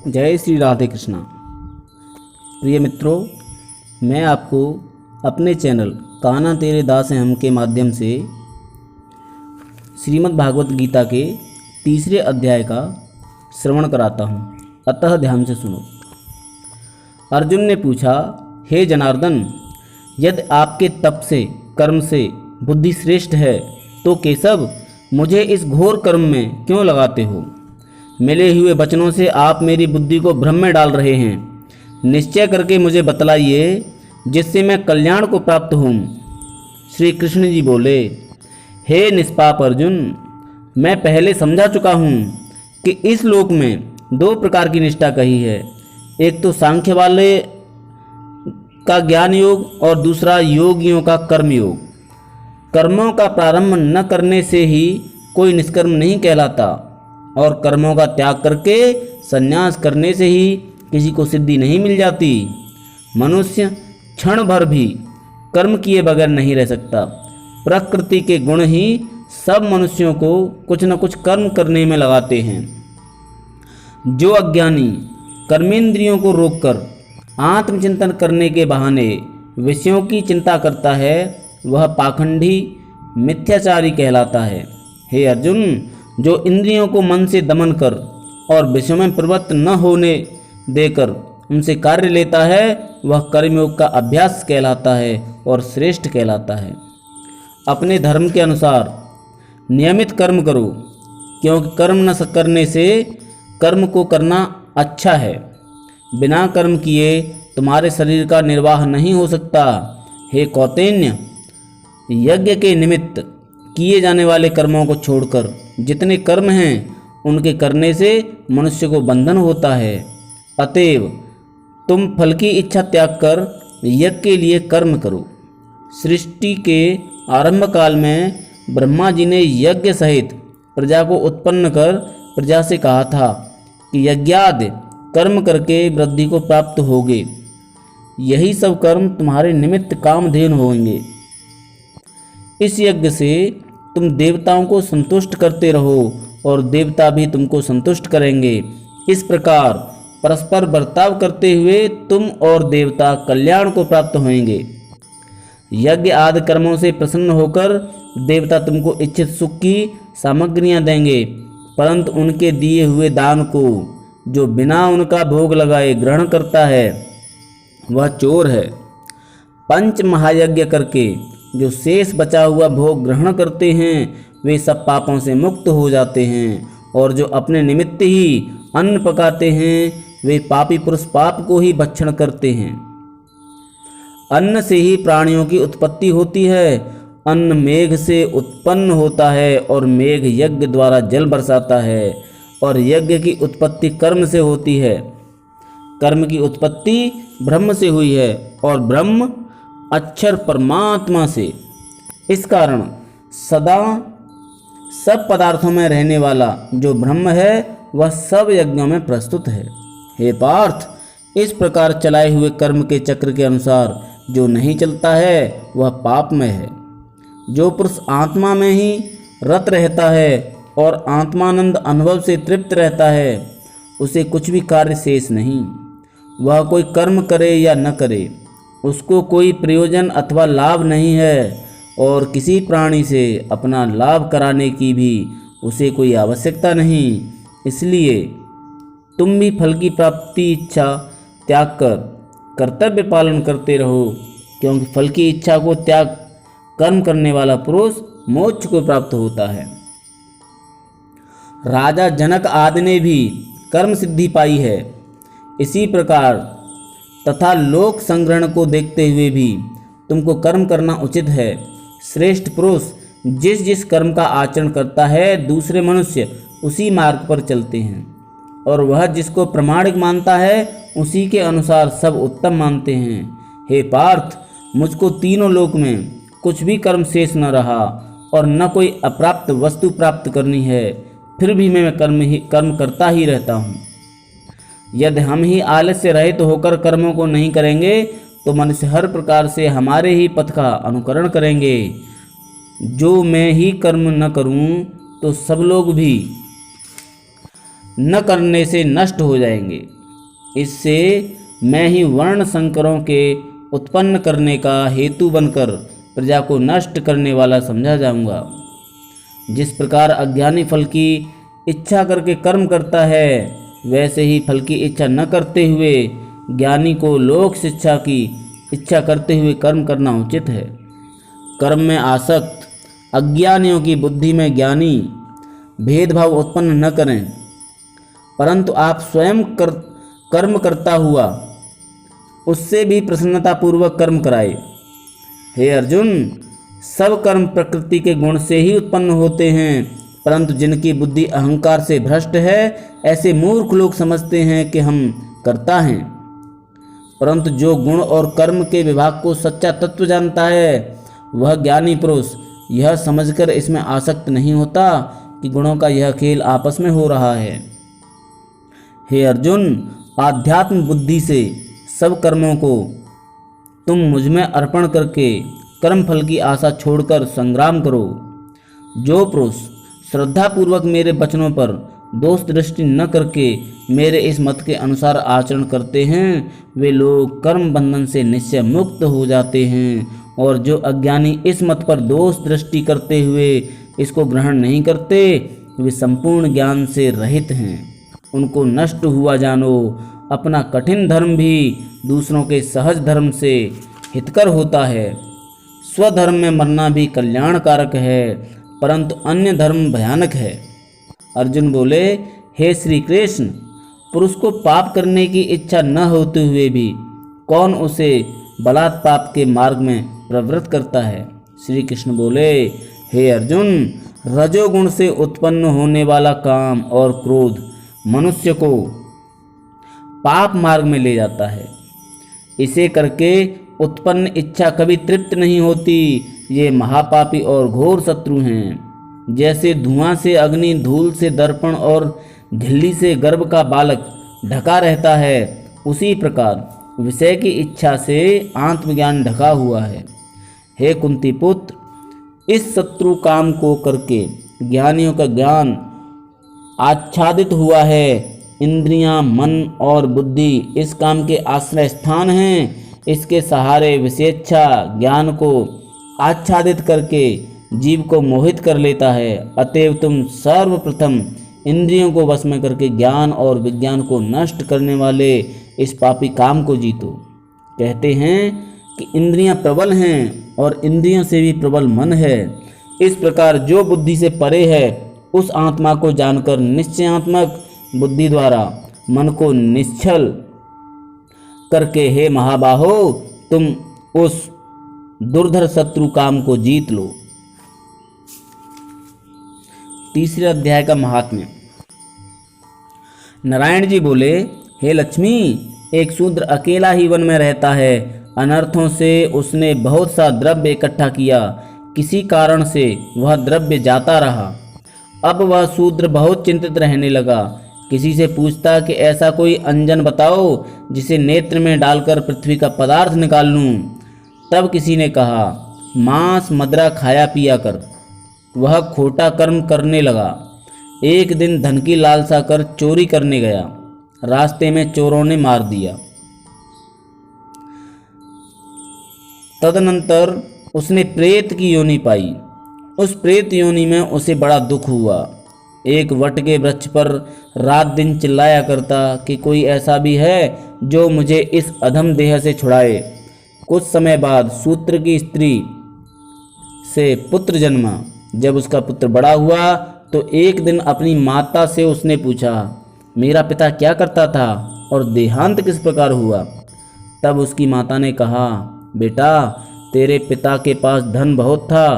जय श्री राधे कृष्णा। प्रिय मित्रों, मैं आपको अपने चैनल कान्हा तेरे दास हैं हम के माध्यम से श्रीमद् भागवत गीता के तीसरे अध्याय का श्रवण कराता हूँ, अतः ध्यान से सुनो। अर्जुन ने पूछा, हे जनार्दन, यदि आपके तप से कर्म से बुद्धि श्रेष्ठ है तो केशव मुझे इस घोर कर्म में क्यों लगाते हो? मिले हुए वचनों से आप मेरी बुद्धि को भ्रम में डाल रहे हैं। निश्चय करके मुझे बतलाइए जिससे मैं कल्याण को प्राप्त हूँ। श्री कृष्ण जी बोले, हे निष्पाप अर्जुन, मैं पहले समझा चुका हूँ कि इस लोक में दो प्रकार की निष्ठा कही है। एक तो सांख्य वाले का ज्ञान योग और दूसरा योगियों का कर्म योग। कर्मों का प्रारंभ न करने से ही कोई निष्कर्म नहीं कहलाता और कर्मों का त्याग करके संन्यास करने से ही किसी को सिद्धि नहीं मिल जाती। मनुष्य क्षण भर भी कर्म किए बगैर नहीं रह सकता। प्रकृति के गुण ही सब मनुष्यों को कुछ न कुछ कर्म करने में लगाते हैं। जो अज्ञानी कर्मेंद्रियों को रोककर आत्मचिंतन करने के बहाने विषयों की चिंता करता है, वह पाखंडी मिथ्याचारी कहलाता है। हे अर्जुन, जो इंद्रियों को मन से दमन कर और विषयों में प्रवृत्त न होने देकर उनसे कार्य लेता है, वह कर्मयोग का अभ्यास कहलाता है और श्रेष्ठ कहलाता है। अपने धर्म के अनुसार नियमित कर्म करो, क्योंकि कर्म न करने से कर्म को करना अच्छा है। बिना कर्म किए तुम्हारे शरीर का निर्वाह नहीं हो सकता। हे कौतेन्य, यज्ञ के निमित्त किए जाने वाले कर्मों को छोड़कर जितने कर्म हैं उनके करने से मनुष्य को बंधन होता है। अतएव तुम फल की इच्छा त्याग कर यज्ञ के लिए कर्म करो। सृष्टि के आरंभ काल में ब्रह्मा जी ने यज्ञ सहित प्रजा को उत्पन्न कर प्रजा से कहा था कि यज्ञादि कर्म करके वृद्धि को प्राप्त होगे। यही सब कर्म तुम्हारे निमित्त कामधेनु होंगे। इस यज्ञ से तुम देवताओं को संतुष्ट करते रहो और देवता भी तुमको संतुष्ट करेंगे। इस प्रकार परस्पर बर्ताव करते हुए तुम और देवता कल्याण को प्राप्त होंगे। यज्ञ आदि कर्मों से प्रसन्न होकर देवता तुमको इच्छित सुख की सामग्रियां देंगे, परंतु उनके दिए हुए दान को जो बिना उनका भोग लगाए ग्रहण करता है वह चोर है। पंच महायज्ञ करके जो शेष बचा हुआ भोग ग्रहण करते हैं वे सब पापों से मुक्त हो जाते हैं, और जो अपने निमित्त ही अन्न पकाते हैं वे पापी पुरुष पाप को ही भक्षण करते हैं। अन्न से ही प्राणियों की उत्पत्ति होती है। अन्न मेघ से उत्पन्न होता है और मेघ यज्ञ द्वारा जल बरसाता है, और यज्ञ की उत्पत्ति कर्म से होती है। कर्म की उत्पत्ति ब्रह्म से हुई है और ब्रह्म अक्षर परमात्मा से। इस कारण सदा सब पदार्थों में रहने वाला जो ब्रह्म है वह सब यज्ञों में प्रस्तुत है। हे पार्थ, इस प्रकार चलाए हुए कर्म के चक्र के अनुसार जो नहीं चलता है वह पाप में है। जो पुरुष आत्मा में ही रत रहता है और आत्मानंद अनुभव से तृप्त रहता है, उसे कुछ भी कार्य शेष नहीं। वह कोई कर्म करे या न करे, उसको कोई प्रयोजन अथवा लाभ नहीं है, और किसी प्राणी से अपना लाभ कराने की भी उसे कोई आवश्यकता नहीं। इसलिए तुम भी फल की प्राप्ति इच्छा त्याग कर कर्तव्य पालन करते रहो, क्योंकि फल की इच्छा को त्याग कर्म करने वाला पुरुष मोक्ष को प्राप्त होता है। राजा जनक आदि ने भी कर्म सिद्धि पाई है। इसी प्रकार तथा लोक संग्रहण को देखते हुए भी तुमको कर्म करना उचित है। श्रेष्ठ पुरुष जिस जिस कर्म का आचरण करता है दूसरे मनुष्य उसी मार्ग पर चलते हैं, और वह जिसको प्रामाणिक मानता है उसी के अनुसार सब उत्तम मानते हैं। हे पार्थ, मुझको तीनों लोक में कुछ भी कर्म शेष न रहा और न कोई अप्राप्त वस्तु प्राप्त करनी है, फिर भी मैं कर्म करता ही रहता हूँ। यदि हम ही आलस्य रहित होकर कर्मों को नहीं करेंगे तो मनुष्य हर प्रकार से हमारे ही पथ का अनुकरण करेंगे। जो मैं ही कर्म न करूं तो सब लोग भी न करने से नष्ट हो जाएंगे। इससे मैं ही वर्ण संकरों के उत्पन्न करने का हेतु बनकर प्रजा को नष्ट करने वाला समझा जाऊंगा। जिस प्रकार अज्ञानी फल की इच्छा करके कर्म करता है, वैसे ही फल की इच्छा न करते हुए ज्ञानी को लोक शिक्षा की इच्छा करते हुए कर्म करना उचित है। कर्म में आसक्त अज्ञानियों की बुद्धि में ज्ञानी भेदभाव उत्पन्न न करें, परंतु आप स्वयं कर्म करता हुआ उससे भी प्रसन्नतापूर्वक कर्म कराए। हे अर्जुन, सब कर्म प्रकृति के गुण से ही उत्पन्न होते हैं, परंतु जिनकी बुद्धि अहंकार से भ्रष्ट है, ऐसे मूर्ख लोग समझते हैं कि हम करता हैं। परंतु जो गुण और कर्म के विभाग को सच्चा तत्व जानता है, वह ज्ञानी पुरुष यह समझकर इसमें आसक्त नहीं होता कि गुणों का यह खेल आपस में हो रहा है। हे अर्जुन, आध्यात्म बुद्धि से सब कर्मों को तुम मुझ में अर्पण करके कर्म फल की आशा छोड़कर संग्राम करो। जो पुरुष श्रद्धापूर्वक मेरे वचनों पर दोष दृष्टि न करके मेरे इस मत के अनुसार आचरण करते हैं, वे लोग कर्म बंधन से निश्चय मुक्त हो जाते हैं, और जो अज्ञानी इस मत पर दोष दृष्टि करते हुए इसको ग्रहण नहीं करते, वे संपूर्ण ज्ञान से रहित हैं। उनको नष्ट हुआ जानो। अपना कठिन धर्म भी दूसरों के सहज धर्म से हितकर होता है। स्वधर्म में मरना भी कल्याणकारक है, परंतु अन्य धर्म भयानक है। अर्जुन बोले, हे श्री कृष्ण, पुरुष को पाप करने की इच्छा न होते हुए भी कौन उसे बलात् पाप के मार्ग में प्रवृत्त करता है? श्री कृष्ण बोले, हे अर्जुन, रजोगुण से उत्पन्न होने वाला काम और क्रोध मनुष्य को पाप मार्ग में ले जाता है। इसे करके उत्पन्न इच्छा कभी तृप्त नहीं होती। ये महापापी और घोर शत्रु हैं। जैसे धुआं से अग्नि, धूल से दर्पण और झिल्ली से गर्भ का बालक ढका रहता है, उसी प्रकार विषय की इच्छा से आत्मज्ञान ढका हुआ है। हे कुंती पुत्र, इस शत्रु काम को करके ज्ञानियों का ज्ञान आच्छादित हुआ है। इंद्रियां, मन और बुद्धि इस काम के आश्रय स्थान हैं। इसके सहारे विषेच्छा ज्ञान को आच्छादित करके जीव को मोहित कर लेता है। अतएव तुम सर्वप्रथम इंद्रियों को वश में करके ज्ञान और विज्ञान को नष्ट करने वाले इस पापी काम को जीतो। कहते हैं कि इंद्रियां प्रबल हैं और इंद्रियों से भी प्रबल मन है। इस प्रकार जो बुद्धि से परे है, उस आत्मा को जानकर निश्चयात्मक बुद्धि द्वारा मन को निश्चल करके, हे महाबाहो, तुम उस दुर्धर शत्रु काम को जीत लो। तीसरे अध्याय का महात्म्य। नारायण जी बोले, हे लक्ष्मी, एक शूद्र अकेला ही वन में रहता है। अनर्थों से उसने बहुत सा द्रव्य इकट्ठा किया। किसी कारण से वह द्रव्य जाता रहा। अब वह शूद्र बहुत चिंतित रहने लगा। किसी से पूछता कि ऐसा कोई अंजन बताओ जिसे नेत्र में डालकर पृथ्वी का पदार्थ निकाल लूं। तब किसी ने कहा, मांस मदिरा खाया पिया कर। वह खोटा कर्म करने लगा। एक दिन धन की लालसा कर चोरी करने गया। रास्ते में चोरों ने मार दिया। तदनंतर उसने प्रेत की योनि पाई। उस प्रेत योनि में उसे बड़ा दुख हुआ। एक वट के वृक्ष पर रात दिन चिल्लाया करता कि कोई ऐसा भी है जो मुझे इस अधम देह से छुड़ाए। कुछ समय बाद शूद्र की स्त्री से पुत्र जन्मा। जब उसका पुत्र बड़ा हुआ तो एक दिन अपनी माता से उसने पूछा, मेरा पिता क्या करता था और देहांत किस प्रकार हुआ? तब उसकी माता ने कहा, बेटा, तेरे पिता के पास धन बहुत था,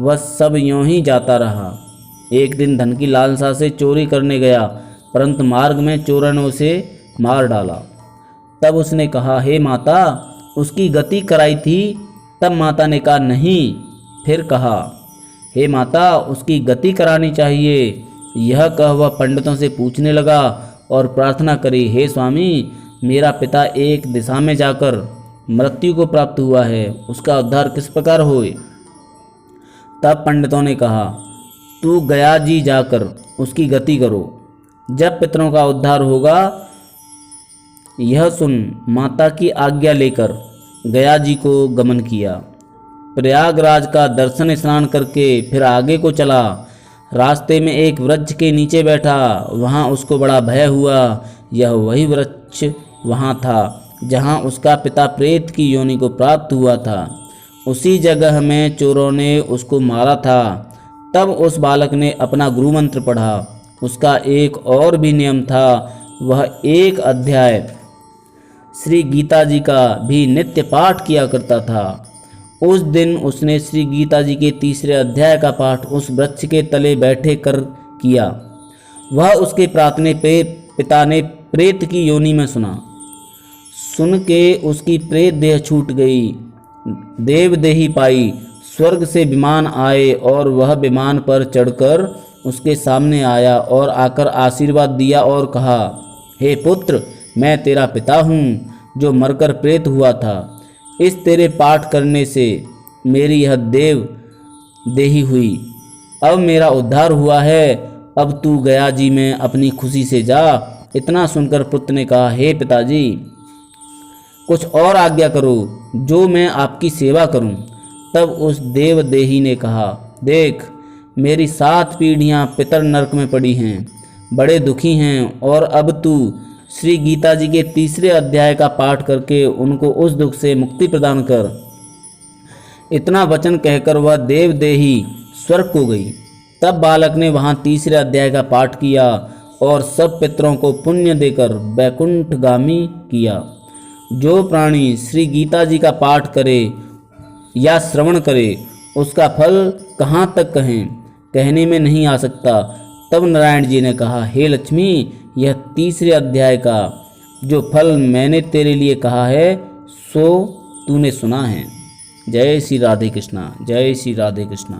वह सब यूं ही जाता रहा। एक दिन धन की लालसा से चोरी करने गया, परंतु मार्ग में चोरों ने उसे मार डाला। तब उसने कहा, हे माता, उसकी गति कराई थी? तब माता ने कहा, नहीं। फिर कहा, हे माता, उसकी गति करानी चाहिए। यह कह वह पंडितों से पूछने लगा और प्रार्थना करी, हे स्वामी, मेरा पिता एक दिशा में जाकर मृत्यु को प्राप्त हुआ है, उसका उद्धार किस प्रकार होए? तब पंडितों ने कहा, तू गया जी जाकर उसकी गति करो। जब पितरों का उद्धार होगा यह सुन माता की आज्ञा लेकर गया जी को गमन किया। प्रयागराज का दर्शन स्नान करके फिर आगे को चला। रास्ते में एक वृक्ष के नीचे बैठा, वहाँ उसको बड़ा भय हुआ। यह वही वृक्ष वहाँ था जहाँ उसका पिता प्रेत की योनि को प्राप्त हुआ था। उसी जगह में चोरों ने उसको मारा था। तब उस बालक ने अपना गुरु मंत्र पढ़ा। उसका एक और भी नियम था, वह एक अध्याय श्री गीता जी का भी नित्य पाठ किया करता था। उस दिन उसने श्री गीता जी के तीसरे अध्याय का पाठ उस वृक्ष के तले बैठे कर किया। वह उसके प्रार्थने पिता ने प्रेत की योनि में सुना। सुन के उसकी प्रेत देह छूट गई, देवदेही पाई। स्वर्ग से विमान आए और वह विमान पर चढ़कर उसके सामने आया और आकर आशीर्वाद दिया और कहा, हे पुत्र, मैं तेरा पिता हूँ जो मरकर प्रेत हुआ था। इस तेरे पाठ करने से मेरी यह देव देही हुई। अब मेरा उद्धार हुआ है। अब तू गया जी में अपनी खुशी से जा। इतना सुनकर पुत्र ने कहा, हे पिताजी, कुछ और आज्ञा करो जो मैं आपकी सेवा करूं। तब उस देवदेही ने कहा, देख, मेरी 7 पीढ़ियां पितर नरक में पड़ी हैं, बड़े दुखी हैं, और अब तू श्री गीता जी के तीसरे अध्याय का पाठ करके उनको उस दुख से मुक्ति प्रदान कर। इतना वचन कहकर वह देवदेही स्वर्ग को गई। तब बालक ने वहाँ तीसरे अध्याय का पाठ किया और सब पितरों को पुण्य देकर वैकुंठगामी किया। जो प्राणी श्री गीता जी का पाठ करे या श्रवण करे, उसका फल कहाँ तक कहें, कहने में नहीं आ सकता। तब नारायण जी ने कहा, हे लक्ष्मी, यह तीसरे अध्याय का जो फल मैंने तेरे लिए कहा है सो तूने सुना है। जय श्री राधे कृष्णा, जय श्री राधे कृष्णा।